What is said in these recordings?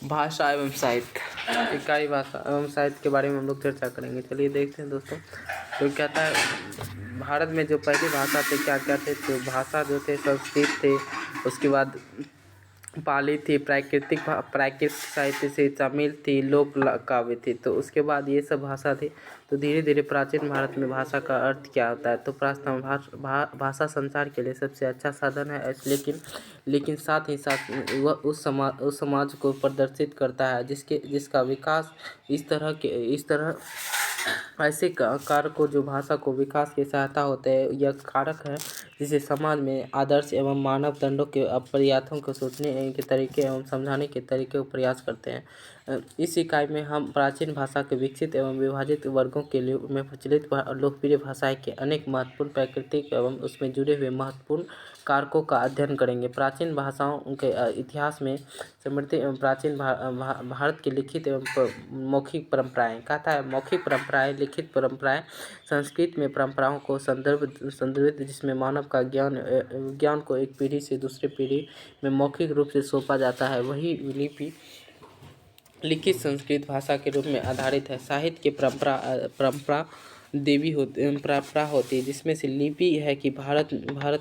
भाषा एवं साहित्य, इकाई भाषा एवं साहित्य के बारे में हम लोग चर्चा करेंगे। चलिए देखते हैं दोस्तों। तो कहता है भारत में जो पहली भाषा थे क्या क्या थे, तो भाषा जो थे संस्कृत थे, उसके बाद पाली थी, प्राकृतिक साहित्य से तमिल थी, लोक काव्य थी। तो उसके बाद ये सब भाषा थी। तो धीरे धीरे प्राचीन भारत में भाषा का अर्थ क्या होता है, तो प्राचीन भाषा संचार के लिए सबसे अच्छा साधन है। लेकिन साथ ही साथ वह उस समाज को प्रदर्शित करता है जिसका विकास इस तरह ऐसे कारकों जो भाषा को विकास की सहायता होते हैं। यह कारक है जिसे समाज में आदर्श एवं मानदंडों के प्रयासों को सोचने के तरीके एवं समझाने के तरीके को प्रयास करते हैं। इस इकाई में हम प्राचीन भाषा के विकसित एवं विभाजित वर्गों के लिए में प्रचलित और लोकप्रिय भाषाएं के अनेक महत्वपूर्ण प्राकृतिक एवं उसमें जुड़े हुए महत्वपूर्ण कारकों का अध्ययन करेंगे। प्राचीन भाषाओं के इतिहास में समृद्ध एवं प्राचीन भारत की लिखित एवं मौखिक परंपराएं, कहता है मौखिक परंपराएं, लिखित परंपराएं संस्कृत में परंपराओं को संदर्भित जिसमें मानव का ज्ञान को एक पीढ़ी से दूसरी पीढ़ी में मौखिक रूप से सौंपा जाता है, वही लिपि लिखित संस्कृत भाषा के रूप में आधारित है। साहित्य की परंपरा परंपरा होती है, जिसमें से लिपि है कि भारत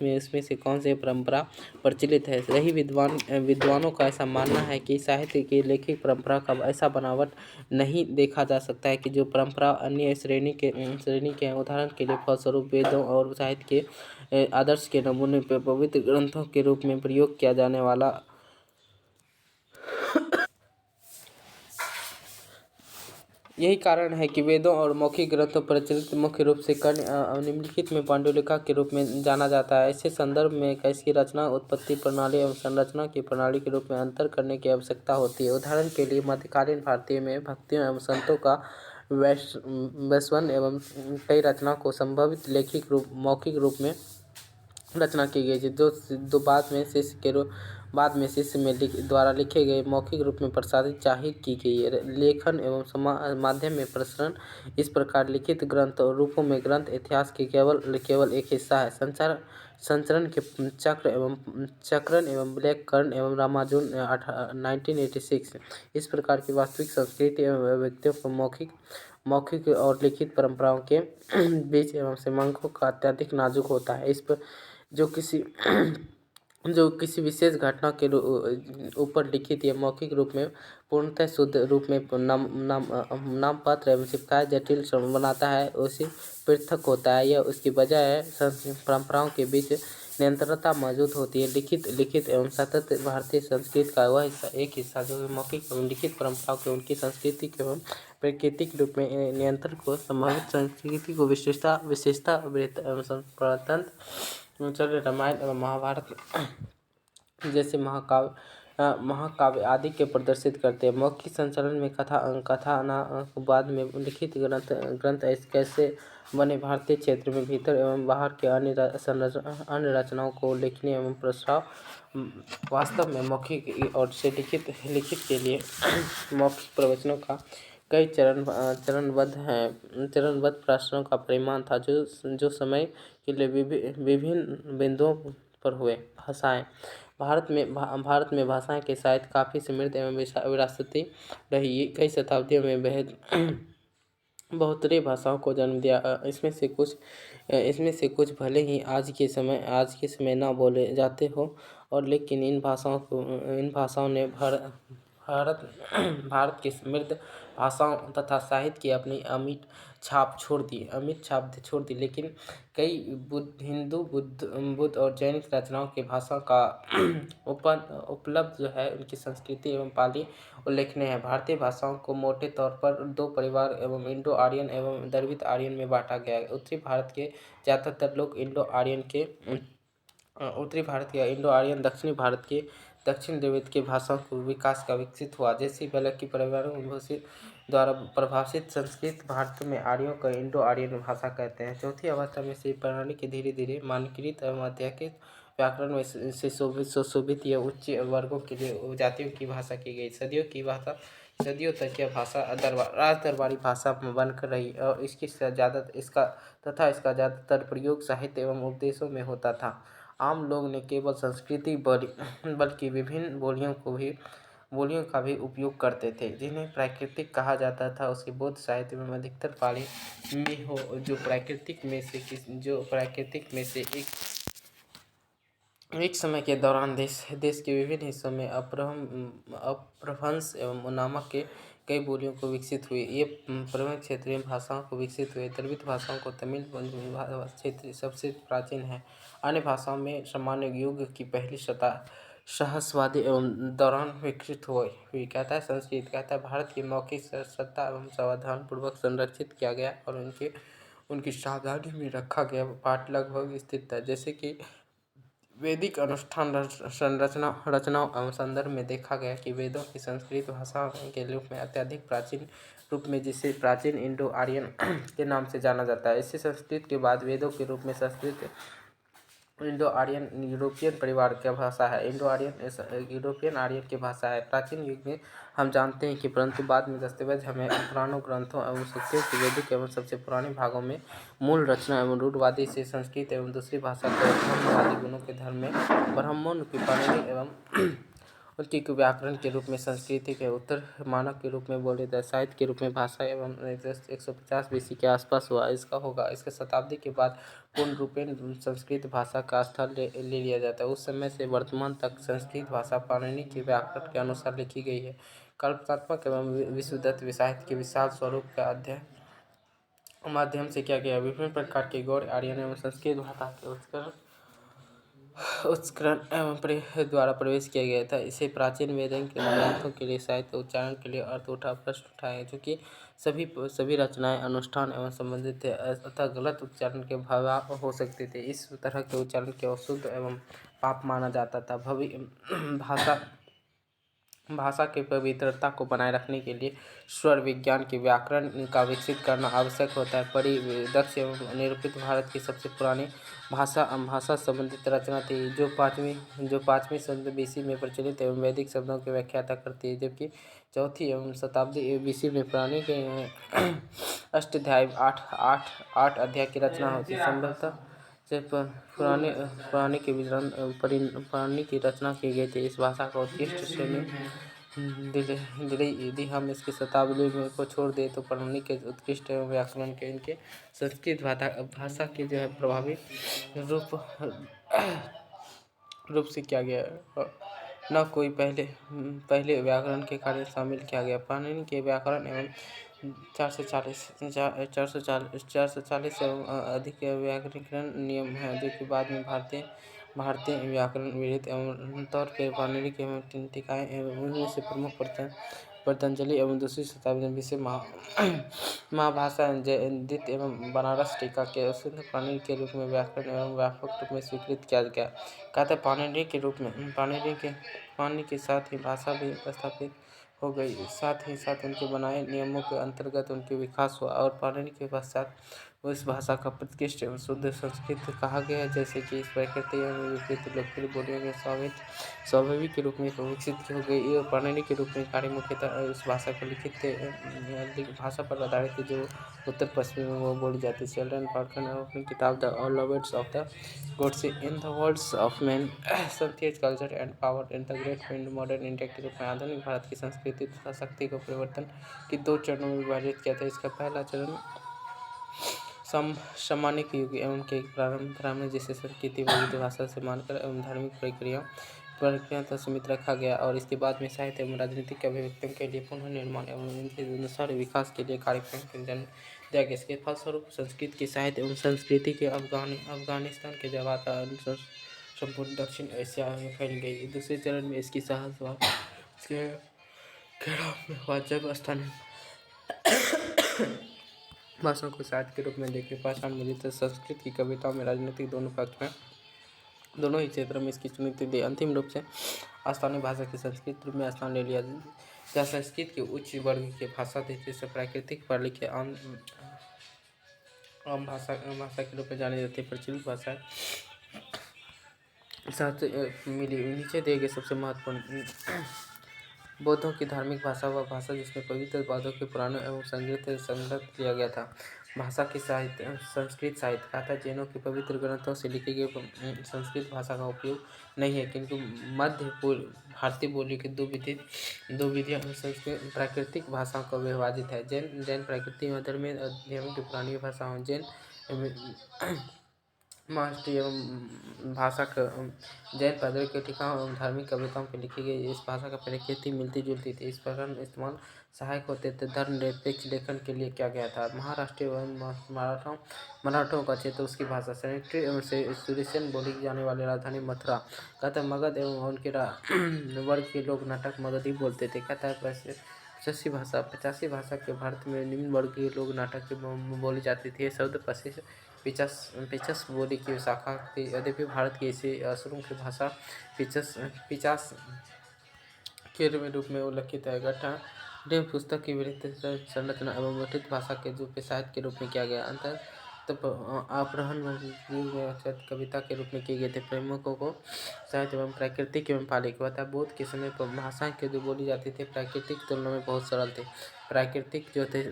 में इसमें से कौन सी परंपरा प्रचलित है। रही विद्वानों का ऐसा मानना है कि साहित्य की लेखिक परंपरा का ऐसा बनावट नहीं देखा जा सकता है कि जो परंपरा अन्य श्रेणी के उदाहरण के लिए फलस्वरूप वेदों और साहित्य के आदर्श के नमूने पर पवित्र ग्रंथों के रूप में प्रयोग किया जाने वाला। यही कारण है कि वेदों और मौखिक ग्रंथों प्रचलित मुख्य रूप से कर्ण निम्नलिखित में पांडुलिका के रूप में जाना जाता है। ऐसे संदर्भ में कैसी रचना उत्पत्ति प्रणाली एवं संरचना की प्रणाली के रूप में अंतर करने की आवश्यकता होती है। उदाहरण के लिए मध्यकालीन भारतीय में भक्तियों एवं संतों का वैश्वन एवं कई रचना को संभवित मौखिक रूप में रचना की गई, जो बाद में शिष्य में द्वारा लिखे गए मौखिक रूप में प्रसारित जाहिर की गई है। लेखन एवं माध्यम में प्रसरण, इस प्रकार लिखित ग्रंथ और रूपों में ग्रंथ इतिहास की केवल एक हिस्सा है। संचरण के चक्रण एवं ब्लैक कर्ण एवं रामानुजन 1986 इस प्रकार की वास्तविक संस्कृति एवं व्यक्तियों को मौखिक और लिखित परंपराओं के बीच एवं सीमांकों का अत्यधिक नाजुक होता है। इस पर जो किसी विशेष घटना के ऊपर लिखित या मौखिक रूप में पूर्णतः शुद्ध रूप में नामपत्र एवं चिपकाए जटिल बनाता है, उसी पृथक होता है। यह उसकी वजह है परंपराओं के बीच निरंतरता मौजूद होती है। लिखित एवं सतत भारतीय संस्कृति का वह एक हिस्सा जो मौखिक एवं लिखित परंपराओं के उनकी सांस्कृतिक एवं प्राकृतिक रूप में नियंत्रण को संभावित संस्कृति को विशेषता एवं चल रामायण एवं महाभारत जैसे महाकाव्य आदि के प्रदर्शित करते हैं। मौखिक संचरण में कथा बाद में लिखित ग्रंथ कैसे बने, भारतीय क्षेत्र में भीतर एवं बाहर के अन्य रचनाओं को लिखने एवं प्रस्ताव वास्तव में मौखिक और से लिखित के लिए मौखिक प्रवचनों का कई चरणबद्ध प्रश्नों का परिमाण था, जो समय के लिए विभिन्न बिंदुओं पर हुए। भाषाएं भारत में भाषाएं के साहित्य काफ़ी समृद्ध एवं विरासती रही। कई शताब्दियों में बहुतरी भाषाओं को जन्म दिया। इसमें से कुछ भले ही आज के समय ना बोले जाते हो, और लेकिन इन भाषाओं ने भारत की समृद्ध भाषाओं तथा साहित्य की अपनी अमिट छाप छोड़ दी। लेकिन कई हिंदू बुद्ध और जैन रचनाओं की भाषा का उपलब्ध जो है उनकी संस्कृति एवं पाली उल्लेखनीय है। भारतीय भाषाओं को मोटे तौर पर दो परिवार एवं इंडो आर्यन एवं द्रविड़ आर्यन में बांटा गया है। उत्तरी भारत के ज़्यादातर लोग इंडो आर्यन, दक्षिण द्रविड़ की भाषाओं को विकसित हुआ। जैसे बल्कि परिवारों द्वारा प्रभावित संस्कृत भारत में आर्यों को इंडो आर्यन भाषा कहते हैं। चौथी अवस्था में से प्रणाली के धीरे धीरे मानकीकृत एवं अध्यात्मिक व्याकरण में से सुशोभित या उच्च वर्गों के लिए जातियों की भाषा की गई। सदियों तक यह भाषा राजदरबारी भाषा बनकर रही और इसका ज़्यादातर प्रयोग साहित्य एवं उपदेशों में होता था। आम लोग ने केवल संस्कृत बल्कि विभिन्न बोलियों को भी बोलियों का भी उपयोग करते थे, जिन्हें प्राकृतिक कहा जाता था। उसके बौद्ध साहित्य में अधिकतर पाली में हो जो प्राकृतिक में से एक समय के दौरान देश के विभिन्न हिस्सों में अपभ्रंश एवं नामक के कई बोलियों को विकसित हुई। ये प्रमुख क्षेत्रीय भाषाओं को विकसित हुए। द्रविड़ भाषाओं को तमिल क्षेत्र सबसे प्राचीन है। अन्य भाषाओं में सामान्य युग की पहली सहस्राब्दी एवं दौरान विकसित हुई। कहता है संस्कृत, कहता है भारत की मौखिक सत्ता एवं सावधान पूर्वक संरक्षित किया गया और उनकी सावधानी में रखा गया पाठ लगभग स्थिर था। जैसे कि वैदिक अनुष्ठान रचनाओं एवं संदर्भ में देखा गया कि वेदों की संस्कृत भाषा के रूप में अत्यधिक प्राचीन रूप में, जिसे प्राचीन इंडो आर्यन के नाम से जाना जाता है। इसी संस्कृत के बाद वेदों के रूप में संस्कृत इंडो आर्यन यूरोपियन परिवार की भाषा है। इंडो आर्यन यूरोपियन आर्यन की भाषा है। प्राचीन युग में हम जानते हैं कि परंतु बाद में दस्तावेज हमें पुराणों ग्रंथों एवं सूक्तियों के वैदिक एवं सबसे पुराने भागों में मूल रचना एवं रूढ़वादी से संस्कृत एवं दूसरी भाषा के ब्रह्मवादी गुणों के धर्म में ब्राह्मणों की पाणिनि एवं उनकी व्याकरण के रूप में संस्कृति के उत्तर मानक के रूप में बोले गए साहित्य के रूप में भाषा एवं 150 BC के आसपास हुआ। इसके शताब्दी के बाद पूर्ण रूपेण संस्कृत भाषा का स्थान ले लिया जाता है। उस समय से वर्तमान तक संस्कृत भाषा पाणिनि के व्याकरण के अनुसार लिखी गई है। कल्पनात्मक एवं विशुद्ध साहित्य के विशाल स्वरूप का अध्ययन माध्यम से किया गया। विभिन्न प्रकार के गौड़ आर्यन एवं संस्कृत भाषा के उत्करण एवं द्वारा प्रवेश किया गया था। इसे प्राचीन वेदों के ग्रंथों के लिए साहित्य उच्चारण के लिए अर्थ प्रश्न उठाए, जो कि सभी रचनाएं अनुष्ठान एवं संबंधित थे, अतः गलत उच्चारण के भाव हो सकते थे। इस तरह के उच्चारण को अशुद्ध एवं पाप माना जाता था। भाषा की पवित्रता को बनाए रखने के लिए स्वर विज्ञान के व्याकरण का विकसित करना आवश्यक होता है। परिदक्ष एवं निरूपित भारत की सबसे पुरानी भाषा संबंधित रचना थी, जो 5वीं शताब्दी BC में प्रचलित एवं वैदिक शब्दों की व्याख्याता करती है, जबकि 4वीं एवं शताब्दी BC में पाणिनि के अष्टाध्यायी 8 अध्याय की रचना होती है। संभवतः से पुराने के विवरण पाणिनि की रचना की गई थी। इस भाषा को उत्कृष्ट श्रेणी दिले। यदि हम इसकी शताब्दी को छोड़ दें तो पाणिनि के उत्कृष्ट एवं व्याकरण के इनके संस्कृत भाषा के जो है प्रभावी रूप से किया गया। न कोई पहले व्याकरण के कार्य शामिल किया गया। पाणिनि के व्याकरण एवं 440 एवं अधिक व्याकरण नियम हैं, जो कि बाद में भारतीय व्याकरण विहित एवं तौर पर पाणिनि के टीकाएँ एवं उनमें से प्रमुख पतंजलि एवं दूसरी शताब्दी में विषय महाभाषा जयंतीत एवं बनारस टीका के शुद्ध पाणिनि के रूप में व्याकरण एवं व्यापक रूप में स्वीकृत किया गया। कहते पाणिनि के रूप में पाणिनि के साथ ही भाषा भी स्थापित हो गई। साथ ही साथ उनके बनाए नियमों के अंतर्गत उनके विकास हुआ और पाणिनि के पश्चात उस भाषा का प्रतिष्ठित एवं शुद्ध संस्कृत कहा गया है। जैसे कि इस प्राकृतिक एवं विपरीत लोकप्रिय बोलियों में स्वाभाविक के रूप में विकसित हो गई। ये पाणिनि के रूप में कार्य मुख्यतः उस भाषा को लिखित भाषा पर आधारित है जो उत्तर पश्चिम में वो बोली जाती है। शेल्डन पार्कर ने अपनी किताब the lovers of the gods in the worlds of man, saints culture and power in the great and modern India के रूप में आधुनिक भारत की संस्कृति तथा शक्ति को परिवर्तन की 2 चरणों में विभाजित किया था। इसका पहला चरण सामान्य युग एवं के प्रारंभ में, जिसे संस्कृति वैदिक भाषा से मानकर एवं धार्मिक प्रक्रिया तक सीमित रखा गया, और इसके बाद में साहित्य एवं राजनीतिक अभिव्यक्तियों के लिए पुनर्निर्माण एवं उनके अनुसार विकास के लिए कार्यक्रम को जन्म दिया गया। इसके फलस्वरूप संस्कृत के साहित्य एवं संस्कृति के अफगानिस्तान के जवाब संपूर्ण दक्षिण एशिया में फैल गई। दूसरे चरण में इसकी जब स्थानीय भाषाओं को साहित्य के रूप में देखकर पहचान मिली, तो संस्कृत की कविताओं में राजनीतिक दोनों ही क्षेत्रों में इसकी चुनौती दी। अंतिम रूप से स्थानीय भाषा की संस्कृत रूप में स्थान ले लिया, जहाँ संस्कृत के उच्च वर्ग की भाषा थी, जिसे प्राकृतिक पढ़ लिखे आम भाषा के रूप में जानी जाती है। प्रचलित भाषा साथ मिली। नीचे दिए गए सबसे महत्वपूर्ण बौद्धों की धार्मिक भाषा वह भाषा जिसमें पवित्र बौद्धों के पुराणों एवं संग्रह किया गया था। भाषा की साहित्य संस्कृत साहित्य कहा जैनों के पवित्र ग्रंथों से लिखी गई संस्कृत भाषा का उपयोग नहीं है, किंतु मध्य पूर्व भारतीय बोली के दो विधियाँ संस्कृत प्राकृतिक भाषाओं का विभाजित है। जैन प्राकृतिक मध्य में अध्ययन की पुरानी भाषाओं जैन महाराष्ट्र एवं भाषा का जैन पादरी के टीकाओं एवं धार्मिक कविताओं पर लिखी गई इस भाषा का प्रकृति मिलती जुलती थी। इस प्रकार इस्तेमाल सहायक होते थे। धर्मनिरपेक्ष लेखन के लिए किया गया था। महाराष्ट्र एवं मराठों का क्षेत्र उसकी भाषा संयुक्त एवं सुरेशन बोली जाने वाली राजधानी मथुरा कहता मगध एवं उनके वर्ग के लोग नाटक मगधी बोलते थे। कहता है 85 भाषा के भारत में निम्न वर्ग के लोग नाटक बोली जाती थी। शब्द पिचस बोली की शाखा थी। यद्यपि भारत की इसे असुरों की भाषा पिचास के रूप में उल्लिखित है। गठन पुस्तक की विस्तृत संरचना एवं गठित भाषा के जो साहित्य के रूप में किया गया। अंतर अपहरण कविता के रूप में किए गए थे। प्रमुखों को साहित्य एवं प्राकृतिक एवं पाली बता बौद्ध के समय पर भाषाएं के जो बोली जाती थी प्राकृतिक तुलना में बहुत सरल थे। प्राकृतिक जो थे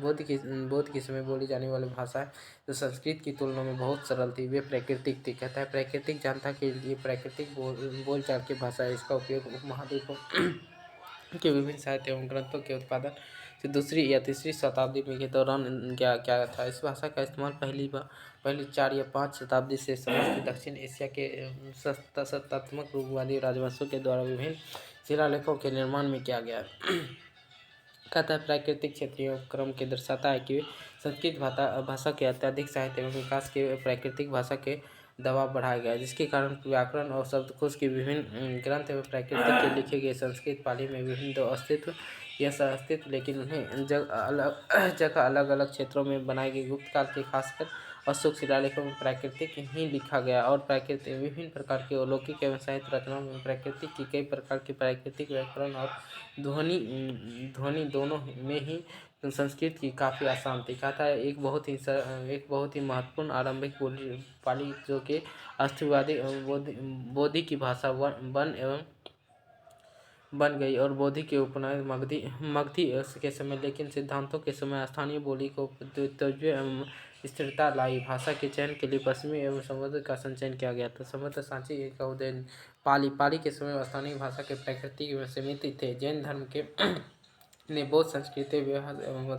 बौद्ध के समय बोली जाने वाली भाषा जो संस्कृत की तुलना में बहुत सरल थी वे प्राकृतिक थी। कहता है प्राकृतिक जनता के लिए प्राकृतिक बोलचाल की भाषा है। इसका उपयोग उपमहाद्वीपों के विभिन्न साहित्य एवं ग्रंथों के उत्पादन से दूसरी या तीसरी शताब्दी में के दौरान क्या था। इस भाषा का इस्तेमाल पहली 4 या 5 शताब्दी से समस्त दक्षिण एशिया के सत्तात्मक रूपवादी राजवंशों के द्वारा विभिन्न शिलालेखों के निर्माण में किया गया। कहता है प्राकृतिक क्षेत्रीय क्रम के दर्शाता है कि संस्कृत भाषा के अत्यधिक साहित्य एवं विकास के प्राकृतिक भाषा के दबाव बढ़ाया गया, जिसके कारण व्याकरण और शब्दकोश के विभिन्न ग्रंथ एवं प्राकृतिक के लिखे गए संस्कृत पाली में विभिन्न दो अस्तित्व या सह-अस्तित्व, लेकिन उन्हें जगह अलग अलग क्षेत्रों में बनाए गए गुप्त काल के खासकर अशोक शिलालेखों में प्राकृतिक ही लिखा गया और प्राकृतिक विभिन्न प्रकार के अलौकिक एवं साहित्य रचनाओं में प्राकृतिक की कई प्रकार के प्राकृतिक व्याकरण और ध्वनि दोनों में ही संस्कृत की काफ़ी आसान थी। कहता है एक बहुत ही महत्वपूर्ण आरंभिक बोली पाली जो कि अस्तिवादी बोधि की भाषा बन गई और बोधि के उपनयन मगधी के समय, लेकिन सिद्धांतों के समय स्थानीय बोली को तर्जुए एवं स्थिरता लाई। भाषा के चयन के लिए पश्चिमी एवं संबंध का संचयन किया गया था। संबंध सांची का उदय पाली के समय स्थानीय भाषा के प्राकृतिक एवं सीमित थे। जैन धर्म के ने बौद्ध संस्कृति व्यवहार एवं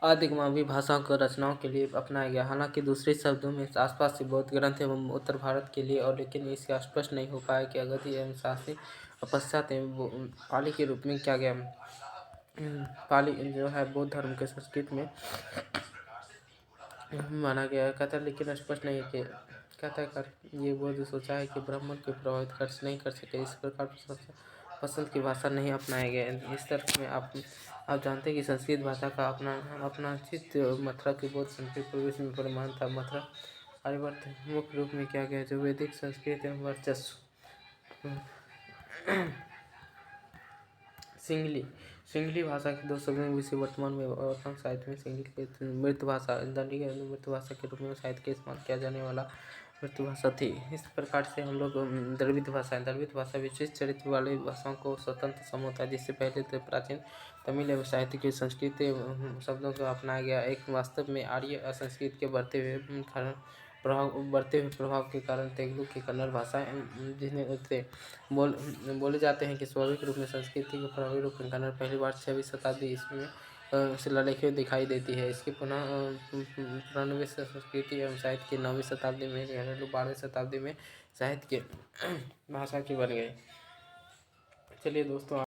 आदिगमावी भाषाओं को रचनाओं के लिए अपनाया गया। हालांकि दूसरे शब्दों में आसपास से बौद्ध ग्रंथ एवं उत्तर भारत के लिए और लेकिन इसका स्पष्ट नहीं हो पाया कि अगधी एवं शासी पश्चात एवं पाली के रूप में क्या गया। पाली जो है बौद्ध धर्म के संस्कृत में माना गया कहता है, लेकिन स्पष्ट नहीं है कि कहता है ये बौद्ध सोचा है कि ब्राह्मण को प्रभावित नहीं कर सके। इस प्रकार पसंद की भाषा नहीं अपनाया गया। इस तरह में आप जानते हैं कि संस्कृत भाषा का अपना चित्त मथुरा की बौद्ध संस्कृत प्रवेश में परिमाण था। मथुरा आर्यवर्त मुख्य रूप में किया गया जो वैदिक संस्कृत एवं वर्चस्व। सिंहली भाषा के दो शब्दों में विषय वर्तमान में वर्तमान साहित्य में सिंहली के मृत भाषा दंडी मृत भाषा के रूप में साहित्य के इस्तेमाल किया जाने वाला मृत भाषा थी। इस प्रकार से हम लोग द्रविड़ भाषा विशेष चरित्र वाली भाषाओं को स्वतंत्र समूह था, जिससे पहले तो प्राचीन तमिल एवं साहित्य के संस्कृत शब्दों को अपनाया गया। एक वास्तव में आर्य संस्कृत के बढ़ते हुए प्रभाव के कारण तेलुगु की कन्नड़ भाषाएं जिन्हें उससे बोले जाते हैं कि स्वाभाविक रूप में संस्कृति के प्रभावी रूप में कन्नड़ पहली बार 6वीं शताब्दी ईस्वी में शिलालेखों दिखाई देती है। इसके पुनर्नवीन संस्कृति एवं साहित्य की 9वीं शताब्दी में 12वीं शताब्दी में साहित्य के भाषा की बन गई। चलिए दोस्तों।